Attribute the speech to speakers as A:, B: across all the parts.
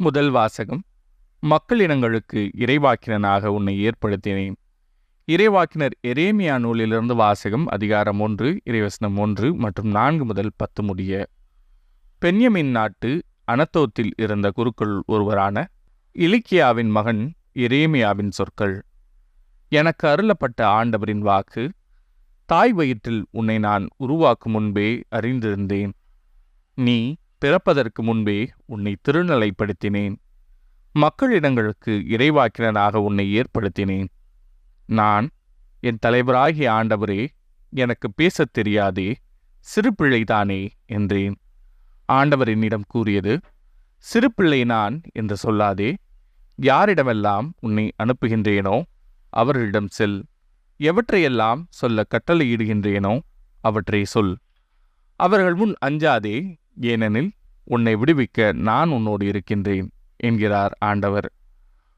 A: முதல் வாசகம். மக்களினங்களுக்கு இறைவாக்கினனாக உன்னை ஏற்படுத்தினேன். இறைவாக்கினர் எரேமியா நூலிலிருந்து வாசகம். அதிகாரம் 1, இறைவசனம் 1 மற்றும் 4 முதல் 10 முடிய. பென்யமின் நாட்டு அனத்தோத்தில் இருந்த குருக்கள் ஒருவரான இலிக்கியாவின் மகன் எரேமியாவின் சொற்கள். எனக்கு அருளப்பட்ட ஆண்டவரின் வாக்கு. தாய் வயிற்றில் உன்னை நான் உருவாக்கும் முன்பே அறிந்திருந்தேன். நீ பிறப்பதற்கு முன்பே உன்னை திருநிலைப்படுத்தினேன். மக்களிடங்களுக்கு இறைவாக்கினனாக உன்னை ஏற்படுத்தினேன். நான் என் தலைவராகிய ஆண்டவரே, எனக்கு பேசத் தெரியாதே, சிறு பிள்ளைதானே என்றேன். ஆண்டவர் என்னிடம் கூறியது, சிறு பிள்ளை நான் என்று சொல்லாதே. யாரிடமெல்லாம் உன்னை அனுப்புகின்றேனோ அவர்களிடம் செல். எவற்றையெல்லாம் சொல்ல கட்டளையிடுகின்றேனோ அவற்றை சொல். அவர்கள் முன் அஞ்சாதே, ஏனெனில் உன்னை விடுவிக்க நான் உன்னோடு இருக்கின்றேன் என்கிறார் ஆண்டவர்.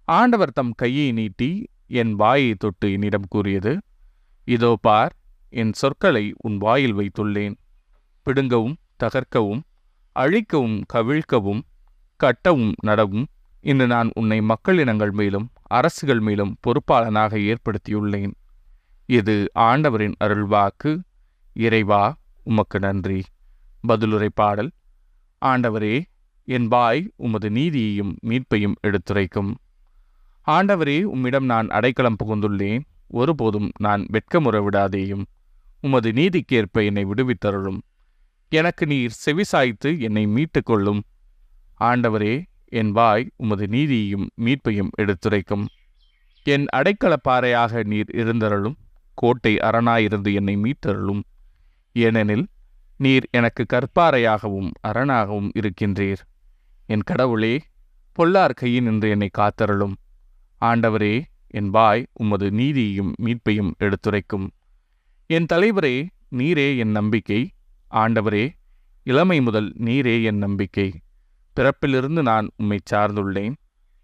A: ஆண்டவர் தம் கையை நீட்டி என் வாயை தொட்டு என்னிடம் கூறியது, இதோ பார், என் சொற்களை உன் வாயில் வைத்துள்ளேன். பிடுங்கவும் தகர்க்கவும் அழிக்கவும் கவிழ்க்கவும் கட்டவும் நடவும் இன்று நான் உன்னை மக்களினங்கள் மேலும் அரசுகள் மேலும் பொறுப்பாளனாக ஏற்படுத்தியுள்ளேன். இது ஆண்டவரின் அருள்வாக்கு. இறைவா, உமக்கு நன்றி. பதிலுரை பாடல். ஆண்டவரே, என் வாய் உமது நீதியையும் மீட்பையும் எடுத்துரைக்கும். ஆண்டவரே, உம்மிடம் நான் அடைக்கலம் புகுந்துள்ளேன். ஒருபோதும் நான் வெட்கமுற விடாதேயும். உமது நீதிக்கேற்ப என்னை விடுவித்தருளும். எனக்கு நீர் செவிசாய்த்து என்னை மீட்டுக் கொள்ளும். ஆண்டவரே, என் வாய் உமது நீதியையும் மீட்பையும் எடுத்துரைக்கும். என் அடைக்கலப்பாறையாக நீர் இருந்தருளும். கோட்டை அரணாயிருந்து என்னை மீட்டருளும். ஏனெனில் நீர் எனக்கு கற்பாறையாகவும் அரணாகவும் இருக்கின்றீர். என் கடவுளே, பொல்லார் கையினின்று என்னை காத்தருளும். ஆண்டவரே, என் வாய் உமது நீதியையும் மீட்பையும் எடுத்துரைக்கும். என் தலைவரே, நீரே என் நம்பிக்கை. ஆண்டவரே, இளமை முதல் நீரே என் நம்பிக்கை. பிறப்பிலிருந்து நான் உம்மை சார்ந்துள்ளேன்.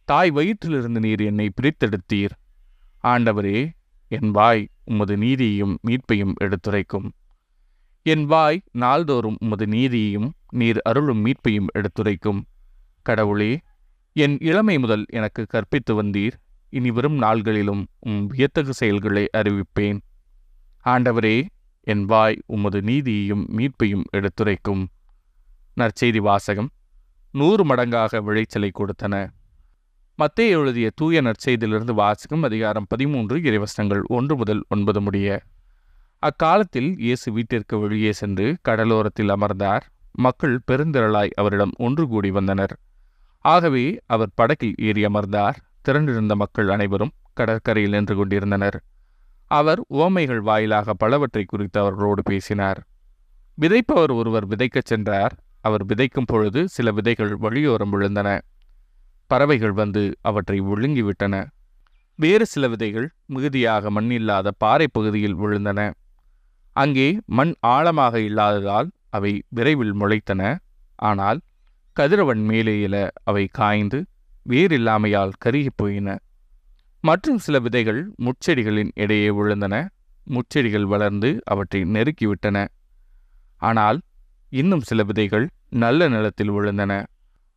A: தாய் வயிற்றிலிருந்து நீர் என்னை பிரித்தெடுத்தீர். ஆண்டவரே, என் வாய் உமது நீதியையும் மீட்பையும் எடுத்துரைக்கும். என் வாய் நாள்தோறும் உமது நீதியையும் நீர் அருளும் மீட்பையும் எடுத்துரைக்கும். கடவுளே, என் இளமை முதல் எனக்கு கற்பித்து வந்தீர். இனி வரும் நாள்களிலும் வியத்தகு செயல்களை அறிவிப்பேன். ஆண்டவரே, என் வாய் உமது நீதியையும் மீட்பையும் எடுத்துரைக்கும். நற்செய்தி வாசகம். 100 மடங்காக விளைச்சலை கொடுத்தன. மத்தேயு எழுதிய தூய நற்செய்தியிலிருந்து வாசகம். அதிகாரம் 13, இறைவசனங்கள் 1 முதல் 9 முடிய. அக்காலத்தில் இயேசு வீட்டிற்கு வெளியே சென்று கடலோரத்தில் அமர்ந்தார். மக்கள் பெருந்திரளாய் அவரிடம் ஒன்று கூடி வந்தனர். ஆகவே அவர் படகில் ஏறி அமர்ந்தார். திரண்டிருந்த மக்கள் அனைவரும் கடற்கரையில் நின்று கொண்டிருந்தனர். அவர் உவமைகள் வாயிலாக பலவற்றை குறித்து அவர்களோடு பேசினார். விதைப்பவர் ஒருவர் விதைக்கச் சென்றார். அவர் விதைக்கும் பொழுது சில விதைகள் வழியோரம் விழுந்தன. பறவைகள் வந்து அவற்றை விழுங்கிவிட்டன. வேறு சில விதைகள் மிகுதியாக மண்ணில்லாத பாறை பகுதியில் விழுந்தன. அங்கே மண் ஆழமாக இல்லாததால் அவை விரைவில் முளைத்தன. ஆனால் கதிரவன் மேலே எழ அவை காய்ந்து வேறில்லாமையால் கருகி போயின. மற்றும் சில விதைகள் முட்செடிகளின் இடையே விழுந்தன. முட்செடிகள் வளர்ந்து அவற்றை நெருக்கிவிட்டன. ஆனால் இன்னும் சில விதைகள் நல்ல நிலத்தில் விழுந்தன.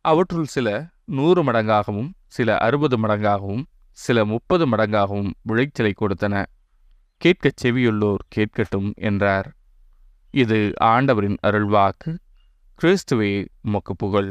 A: அவற்றுள் சில 100 மடங்காகவும் சில 60 மடங்காகவும் சில 30 மடங்காகவும் விளைச்சலை கொடுத்தன. கேட்கச் செவியுள்ளோர் கேட்கட்டும் என்றார். இது ஆண்டவரின் அருள்வாக்கு. கிறிஸ்துவே, உமக்கு புகழ்.